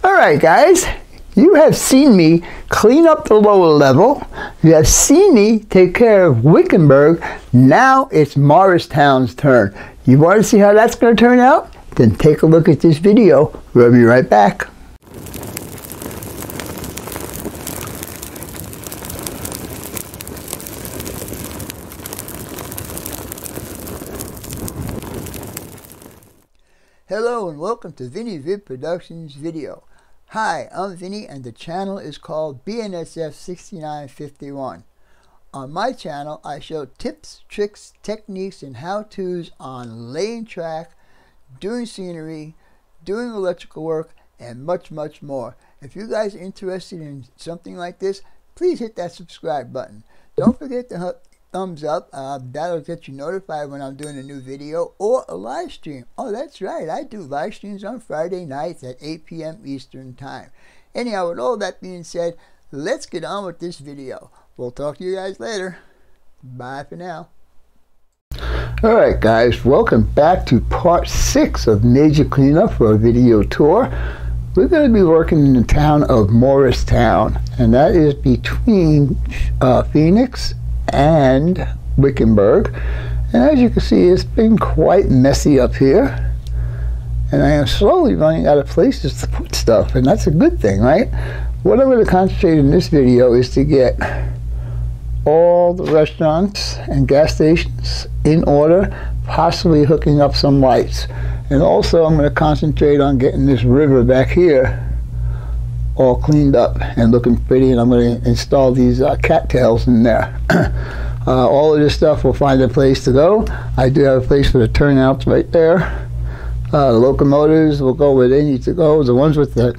Alright guys, you have seen me clean up the lower level. You have seen me take care of Wickenburg. Now it's Morristown's turn. You want to see how that's going to turn out? Then take a look at this video. We'll be right back. Hello and welcome to Vinny Vid Productions video. Hi, I'm Vinny and the channel is called BNSF 6951. On my channel I show tips, tricks, techniques, and how-tos on laying track, doing scenery, doing electrical work, and much more. If you guys are interested in something like this, please hit that subscribe button. Don't forget to thumbs up. That'll get you notified when I'm doing a new video or a live stream. Oh, that's right, I do live streams on Friday nights at 8 p.m. Eastern time. Anyhow, with all that being said, let's get on with this video. We'll talk to you guys later. Bye for now. Alright guys, welcome back to part 6 of Major Cleanup for a video tour. We're going to be working in the town of Morristown, and that is between Phoenix and Wickenburg. And as you can see, it's been quite messy up here, and I am slowly running out of places to put stuff, and that's a good thing, right? What I'm going to concentrate in this video is to get all the restaurants and gas stations in order, possibly hooking up some lights. And also I'm going to concentrate on getting this river back here all cleaned up and looking pretty, and I'm going to install these cattails in there. All of this stuff will find a place to go. I do have a place for the turnouts right there. The locomotives will go where they need to go. The ones with the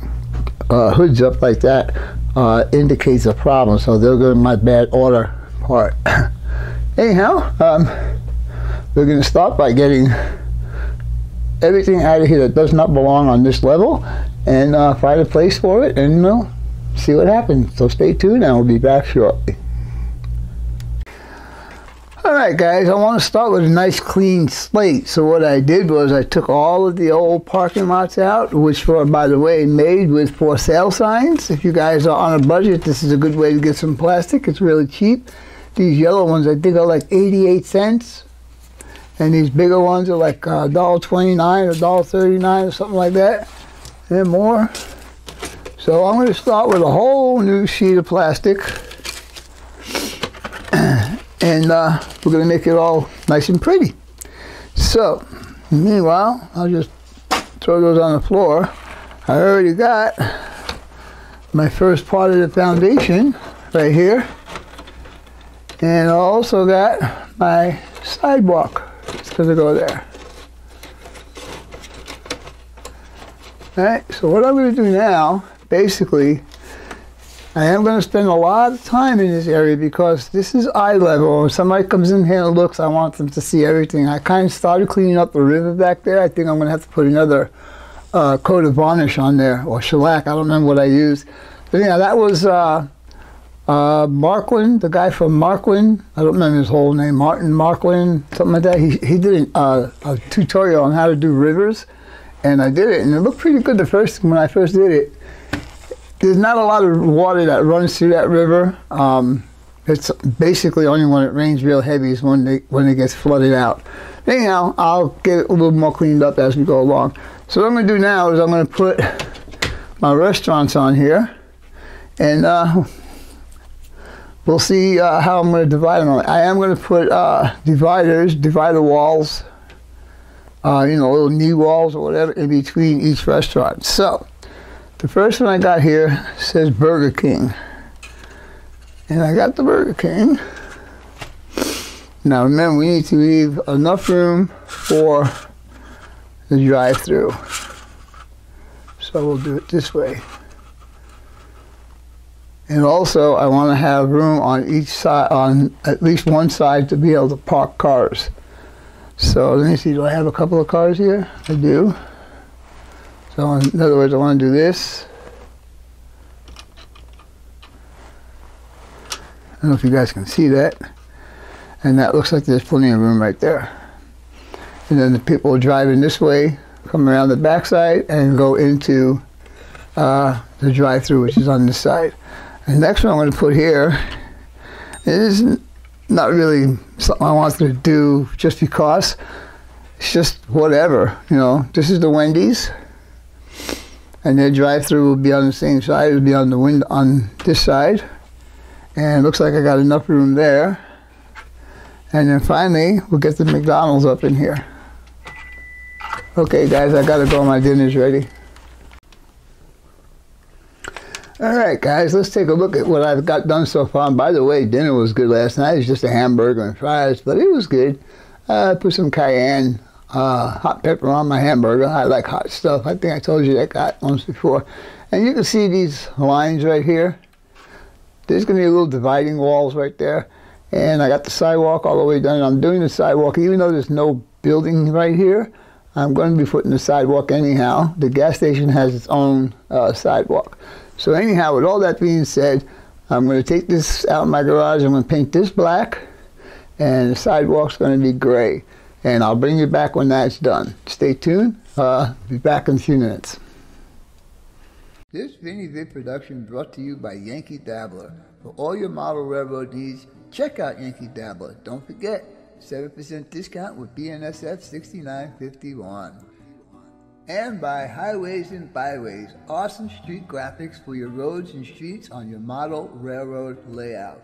hoods up like that indicates a problem, so they'll go in my bad order part. Anyhow, we're going to start by getting everything out of here that does not belong on this level, and find a place for it, and see what happens. So stay tuned and we'll be back shortly. Alright guys, I want to start with a nice clean slate. So what I did was I took all of the old parking lots out, which were, by the way, made with for sale signs. If you guys are on a budget, this is a good way to get some plastic. It's really cheap. These yellow ones I think are like 88 cents. And these bigger ones are like $1.29 or $1.39 or something like that. And more. So I'm going to start with a whole new sheet of plastic. And we're going to make it all nice and pretty. So, meanwhile, I'll just throw those on the floor. I already got my first part of the foundation right here. And I also got my sidewalk. It's going to go there. Alright, so what I'm going to do now, basically, I am going to spend a lot of time in this area because this is eye level. When somebody comes in here and looks, I want them to see everything. I kind of started cleaning up the river back there. I think I'm going to have to put another coat of varnish on there, or shellac. I don't remember what I used. But yeah, that was Marquin, the guy from Marquin. I don't remember his whole name. Martin Marquin, something like that. He did a tutorial on how to do rivers. And I did it, and it looked pretty good when I first did it. There's not a lot of water that runs through that river. It's basically only when it rains real heavy is when it gets flooded out. Anyhow, I'll get it a little more cleaned up as we go along. So what I'm going to do now is I'm going to put my restaurants on here, and we'll see how I'm going to divide them. I am going to put divider walls, little knee walls or whatever in between each restaurant. So the first one I got here says Burger King, and I got the Burger King. Now remember, we need to leave enough room for the drive-through, so we'll do it this way. And also I want to have room on each side, on at least one side, to be able to park cars. So let me see, do I have a couple of cars here? I do. So in other words, I want to do this. I don't know if you guys can see that. And that looks like there's plenty of room right there. And then the people driving this way come around the backside and go into the drive-through, which is on this side. And the next one I'm going to put here is not really something I wanted to do just because. It's just whatever, you know. This is the Wendy's, and their drive-through will be on the same side. It'll be on the window on this side, and it looks like I got enough room there. And then finally, we'll get the McDonald's up in here. Okay, guys, I gotta go. My dinner's ready. All right, guys, let's take a look at what I've got done so far. And by the way, dinner was good last night. It was just a hamburger and fries, but it was good. I put some cayenne, hot pepper on my hamburger. I like hot stuff. I think I told you that once before. And you can see these lines right here. There's going to be a little dividing walls right there. And I got the sidewalk all the way done. I'm doing the sidewalk, even though there's no building right here. I'm going to be putting the sidewalk anyhow. The gas station has its own sidewalk. So anyhow, with all that being said, I'm going to take this out of my garage. I'm going to paint this black, and the sidewalk's going to be gray. And I'll bring you back when that's done. Stay tuned. Be back in a few minutes. This Vinny Vid production brought to you by Yankee Dabbler. For all your model railroad needs, check out Yankee Dabbler. Don't forget, 7% discount with BNSF 6951. And by Highways and Byways, awesome street graphics for your roads and streets on your model railroad layout.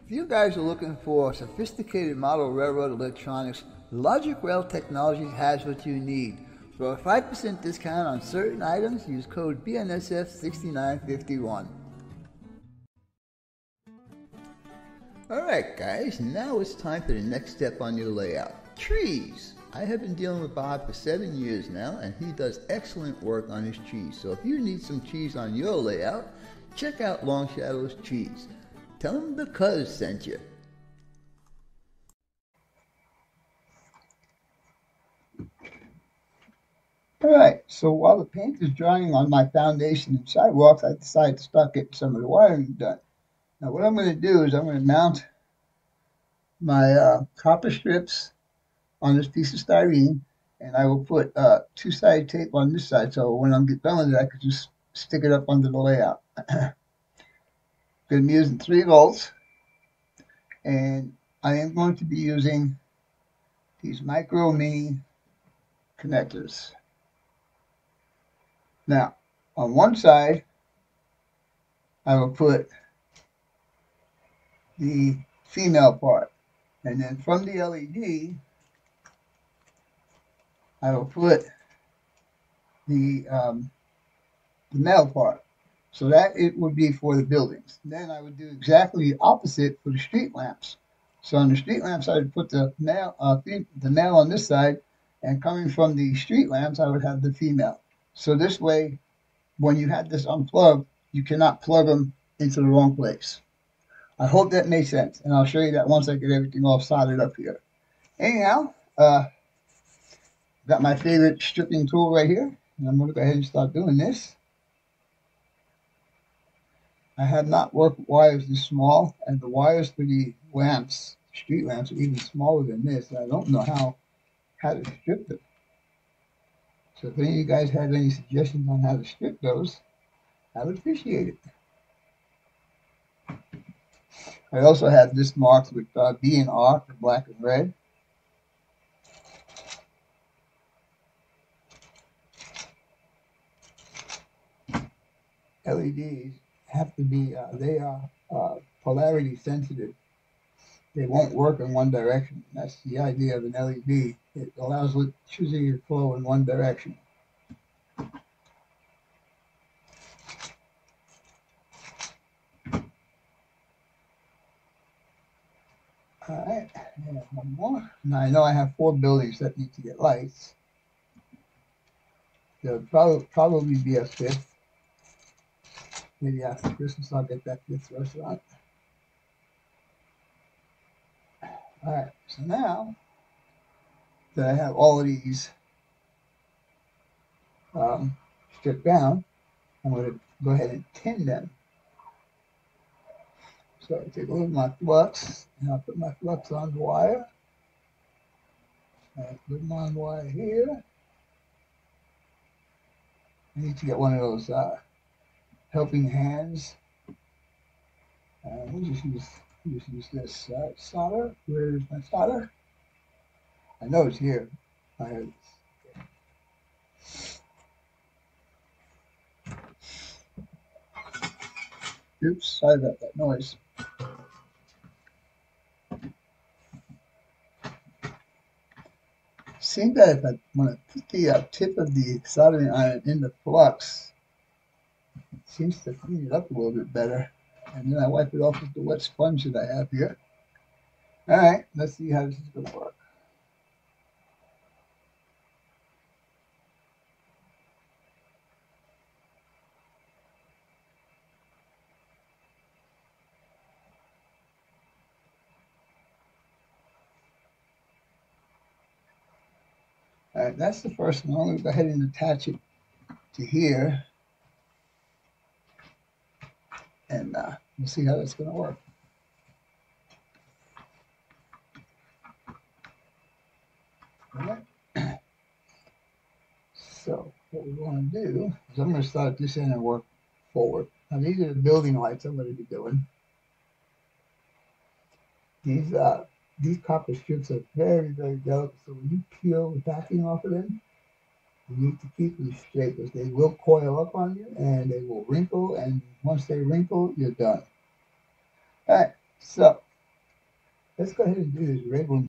If you guys are looking for sophisticated model railroad electronics, Logic Rail Technology has what you need. For a 5% discount on certain items, use code BNSF 6951. Alright guys, now it's time for the next step on your layout. Trees! I have been dealing with Bob for 7 years now, and he does excellent work on his trees. So if you need some trees on your layout, check out Long Shadow's Trees. Tell him the Cuz sent you. Alright, so while the paint is drying on my foundation and sidewalks, I decided to start getting some of the wiring done. Now what I'm going to do is I'm going to mount my copper strips on this piece of styrene, and I will put two-sided tape on this side, so when I'm done with it, I can just stick it up under the layout. I'm going to be using 3 volts, and I am going to be using these micro mini connectors. Now, on one side, I will put the female part, and then from the LED, I will put the male part. So that it would be for the buildings. Then I would do exactly the opposite for the street lamps. So on the street lamps, I would put the male on this side, and coming from the street lamps, I would have the female. So this way, when you have this unplugged, you cannot plug them into the wrong place. I hope that makes sense, and I'll show you that once I get everything all soldered up here. Anyhow, got my favorite stripping tool right here, and I'm going to go ahead and start doing this. I have not worked with wires this small, and the wires for the lamps, street lamps, are even smaller than this. I don't know how to strip them. So if any of you guys have any suggestions on how to strip those, I would appreciate it. I also have this marked with B and R for black and red. LEDs have to be, they are polarity sensitive. They won't work in one direction. That's the idea of an LED. It allows electricity to flow in one direction. All right, and one more. Now I know I have 4 buildings that need to get lights. There'll probably be a 5th. Maybe after Christmas I'll get that 5th restaurant. All right, so now that I have all of these stripped down, I'm going to go ahead and tin them. So I take a look at my flux, and I'll put my flux on the wire. I put them on the wire here. I need to get one of those helping hands. We'll just use this solder. Where's my solder? I know it's here. I have Oops, sorry about that noise. Seems that if I want to put the tip of the soldering iron in the flux, it seems to clean it up a little bit better. And then I wipe it off with the wet sponge that I have here. All right, let's see how this is going to work. All right, that's the first one. I'm going to go ahead and attach it to here. And we'll see how that's going to work. All right. So what we want to do is I'm going to start this end and work forward. Now these are the building lights I'm going to be doing. These copper strips are very, very delicate. So when you peel the backing off of them, you need to keep them straight because they will coil up on you and they will wrinkle. And once they wrinkle, you're done. All right, so let's go ahead and do this red one.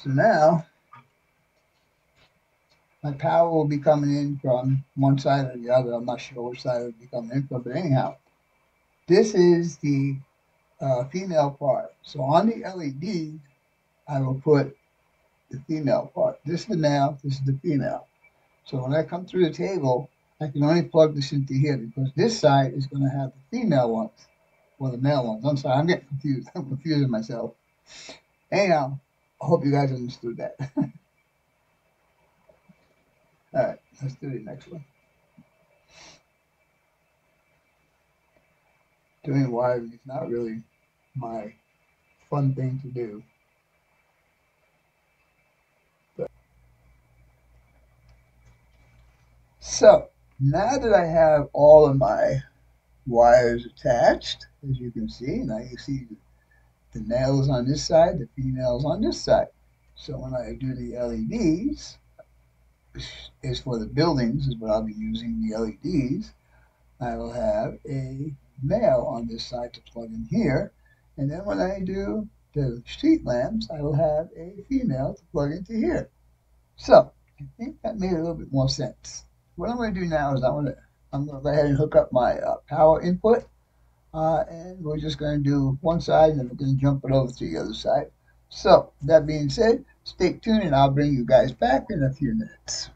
So now my power will be coming in from one side or the other. I'm not sure which side it will be coming in from, but anyhow, this is the female part. So on the LED, I will put the female part. This is the male, this is the female. So when I come through the table, I can only plug this into here because this side is going to have the female ones, or the male ones. I'm sorry, I'm getting confused. I'm confusing myself. Anyhow, I hope you guys understood that. All right, let's do the next one. Doing wiring is not really my fun thing to do. So now that I have all of my wires attached, as you can see, now you see the males on this side, the females on this side. So when I do the LEDs, is for the buildings, is what I'll be using the LEDs. I will have a male on this side to plug in here. And then when I do the street lamps, I will have a female to plug into here. So I think that made a little bit more sense. What I'm going to do now is I'm going to go ahead and hook up my power input. And we're just going to do one side and then we're going to jump it over to the other side. So that being said, stay tuned and I'll bring you guys back in a few minutes.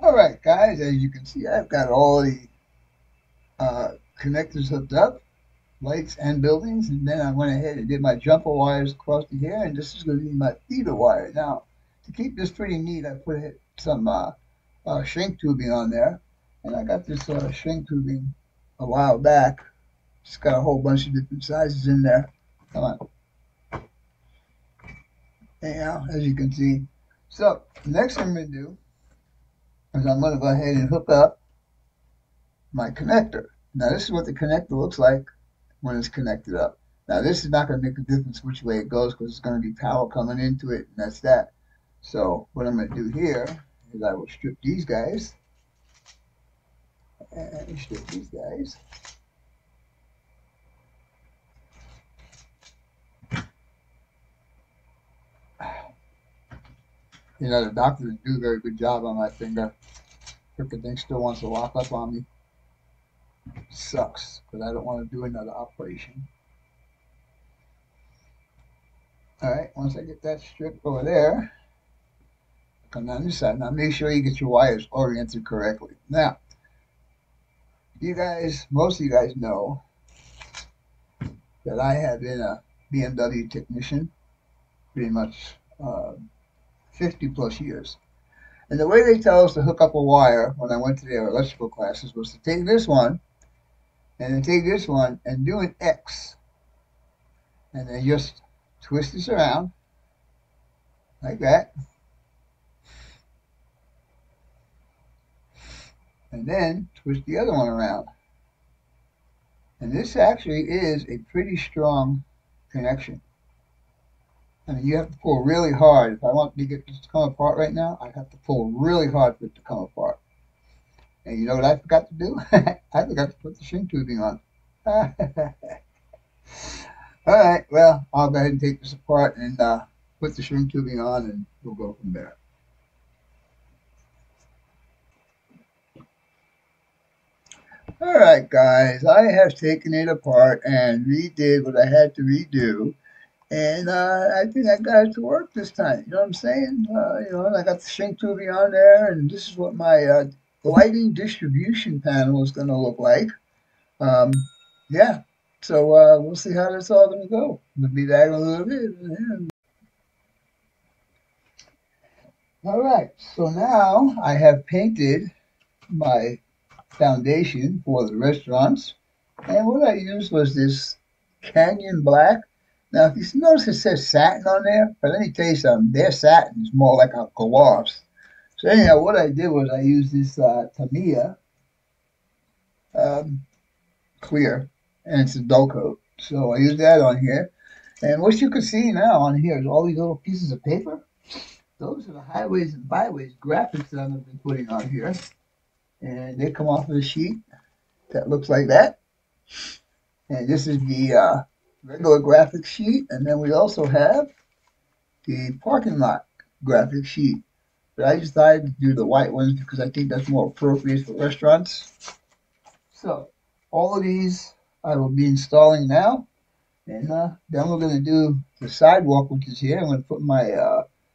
Alright guys, as you can see, I've got all the connectors hooked up, lights and buildings, and then I went ahead and did my jumper wires across to here, and this is going to be my feeder wire. Now, to keep this pretty neat, I put some shrink tubing on there, and I got this shrink tubing a while back. It's got a whole bunch of different sizes in there. Come on. Anyhow, as you can see. So, the next thing I'm going to do is I'm going to go ahead and hook up my connector. Now this is what the connector looks like when it's connected up. Now this is not going to make a difference which way it goes because it's going to be power coming into it, and that's that. So what I'm going to do here is I will strip these guys and strip these guys. You know, the doctor didn't do a very good job on my finger. Freaking thing still wants to lock up on me. Sucks, but I don't want to do another operation. Alright, once I get that stripped over there, come down this side. Now make sure you get your wires oriented correctly. Now, you guys, most of you guys know that I have been a BMW technician pretty much 50 plus years. And the way they tell us to hook up a wire when I went to their electrical classes was to take this one and then take this one and do an X. And then just twist this around like that. And then twist the other one around. And this actually is a pretty strong connection. I mean, you have to pull really hard. If I want to get this to come apart right now, I have to pull really hard for it to come apart. And you know what I forgot to do? I forgot to put the shrink tubing on. Alright, well, I'll go ahead and take this apart and put the shrink tubing on and we'll go from there. Alright guys, I have taken it apart and redid what I had to redo. And I think I got it to work this time. You know what I'm saying? You know, I got the shrink tubing on there, and this is what my lighting distribution panel is going to look like. Yeah, so we'll see how that's all going to go. We'll be back in a little bit. All right, so now I have painted my foundation for the restaurants, and what I used was this Canyon Black. Now, if you notice it says satin on there, but let me tell you something, their satin is more like a gloss. So anyhow, what I did was I used this Tamiya clear, and it's a dull coat. So I used that on here. And what you can see now on here is all these little pieces of paper. Those are the Highways and Byways graphics that I've been putting on here. And they come off of a sheet that looks like that. And this is the regular graphic sheet, and then we also have the parking lot graphic sheet. But I decided to do the white ones because I think that's more appropriate for restaurants. So all of these I will be installing now, and then we're going to do the sidewalk, which is here. I'm going to put my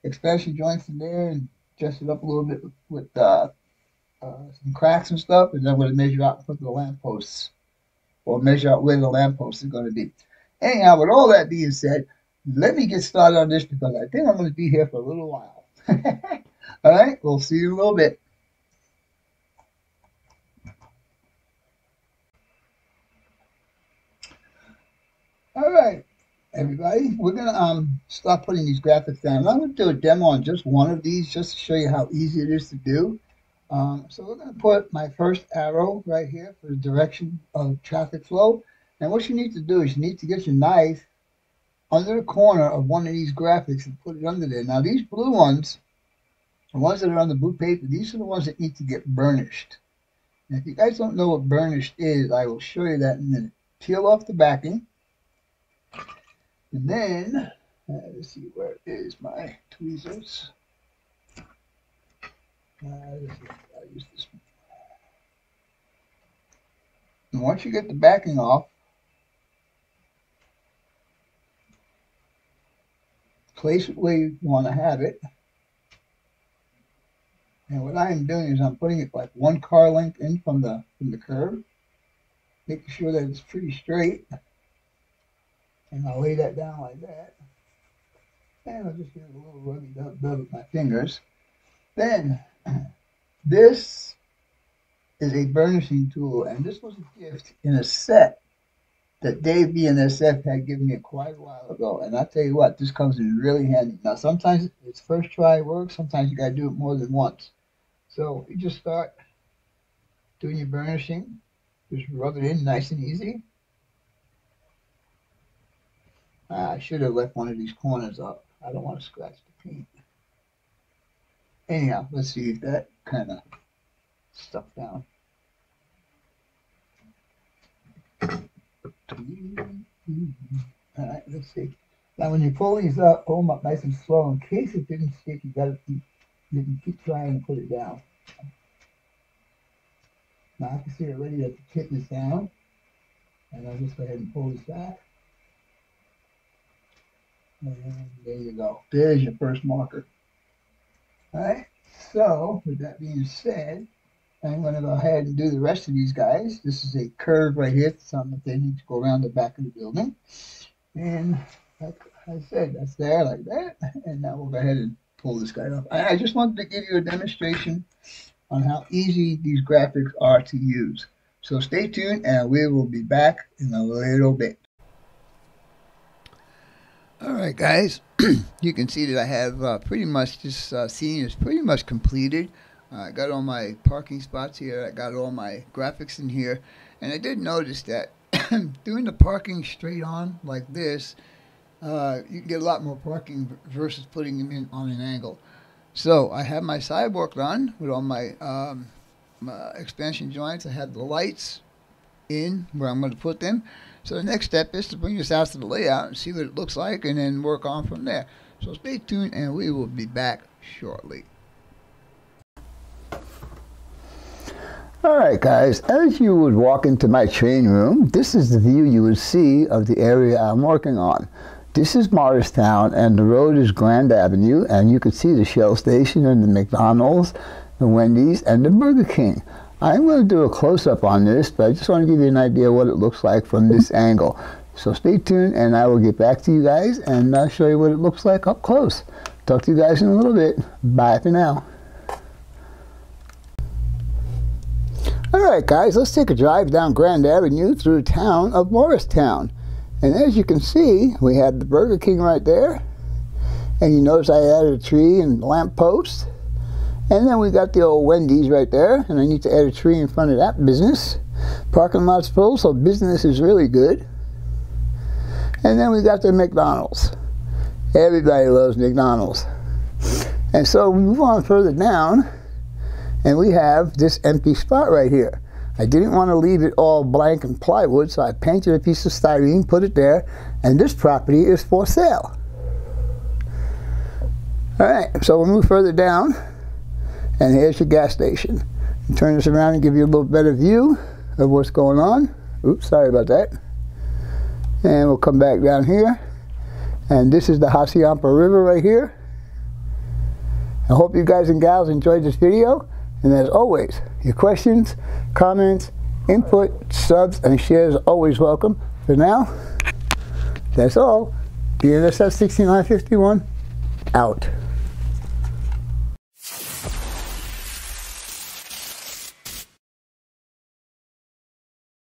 expansion joints in there and dress it up a little bit with some cracks and stuff, and then I'm going to measure out and put the lampposts, or measure out where the lamppost is going to be. Anyhow, with all that being said, let me get started on this because I think I'm going to be here for a little while. All right, we'll see you in a little bit. All right, everybody, we're gonna start putting these graphics down. I'm gonna do a demo on just one of these, just to show you how easy it is to do. So we're gonna put my first arrow right here for the direction of traffic flow. And what you need to do is you need to get your knife under the corner of one of these graphics and put it under there. Now these blue ones, the ones that are on the blue paper, these are the ones that need to get burnished. And if you guys don't know what burnished is, I will show you that in a minute. Peel off the backing. And then, let's see, where is my tweezers? I'll use this one. And once you get the backing off, place it where you want to have it. And what I'm doing is I'm putting it like one car length in from the curb, making sure that it's pretty straight. And I'll lay that down like that. And I'll just give it a little rubby dub with my fingers. Then, this is a burnishing tool, and this was a gift in a set that Dave BNSF had given me quite a while ago. And I'll tell you what, this comes in really handy. Now, sometimes it's first try work, sometimes you got to do it more than once. So you just start doing your burnishing, just rub it in nice and easy. I should have left one of these corners up. I don't want to scratch the paint. Anyhow, let's see if that kind of stuck down. All right, let's see. Now, when you pull these up, pull them up nice and slow. In case it didn't stick, you can keep trying to put it down. Now, I can see already that the tip is down. And I'll just go ahead and pull this back. And there you go. There's your first marker. All right. So, with that being said, I'm going to go ahead and do the rest of these guys. This is a curve right here. Something that they need to go around the back of the building. And like I said, that's there like that. And now we'll go ahead and pull this guy off. I just wanted to give you a demonstration on how easy these graphics are to use. So stay tuned, and we will be back in a little bit. All right, guys, you can see that I have pretty much this scene is pretty much completed. I got all my parking spots here. I got all my graphics in here. And I did notice that doing the parking straight on like this, you can get a lot more parking versus putting them in on an angle. So I have my sidewalk done with all my expansion joints. I have the lights in where I'm going to put them. So the next step is to bring this out to the layout and see what it looks like and then work on from there. So stay tuned and we will be back shortly. Alright guys, as you would walk into my train room, this is the view you would see of the area I'm working on. This is Morristown and the road is Grand Avenue, and you can see the Shell station and the McDonald's, the Wendy's, and the Burger King. I'm going to do a close-up on this, but I just want to give you an idea of what it looks like from this angle. So stay tuned, and I will get back to you guys and show you what it looks like up close. Talk to you guys in a little bit. Bye for now. Alright guys, let's take a drive down Grand Avenue through the town of Morristown. And as you can see, we have the Burger King right there. And you notice I added a tree and lamp post. And then we got the old Wendy's right there, and I need to add a tree in front of that business. Parking lot's full, so business is really good. And then we got the McDonald's. Everybody loves McDonald's. And so we move on further down, and we have this empty spot right here. I didn't want to leave it all blank and plywood, so I painted a piece of styrene, put it there, and this property is for sale. All right, so we'll move further down. And here's your gas station. Turn this around and give you a little better view of what's going on. Oops, sorry about that. And we'll come back down here. And this is the Hacienda River right here. I hope you guys and gals enjoyed this video. And as always, your questions, comments, input, subs, and shares are always welcome. For now, that's all. BNSF 6951 out.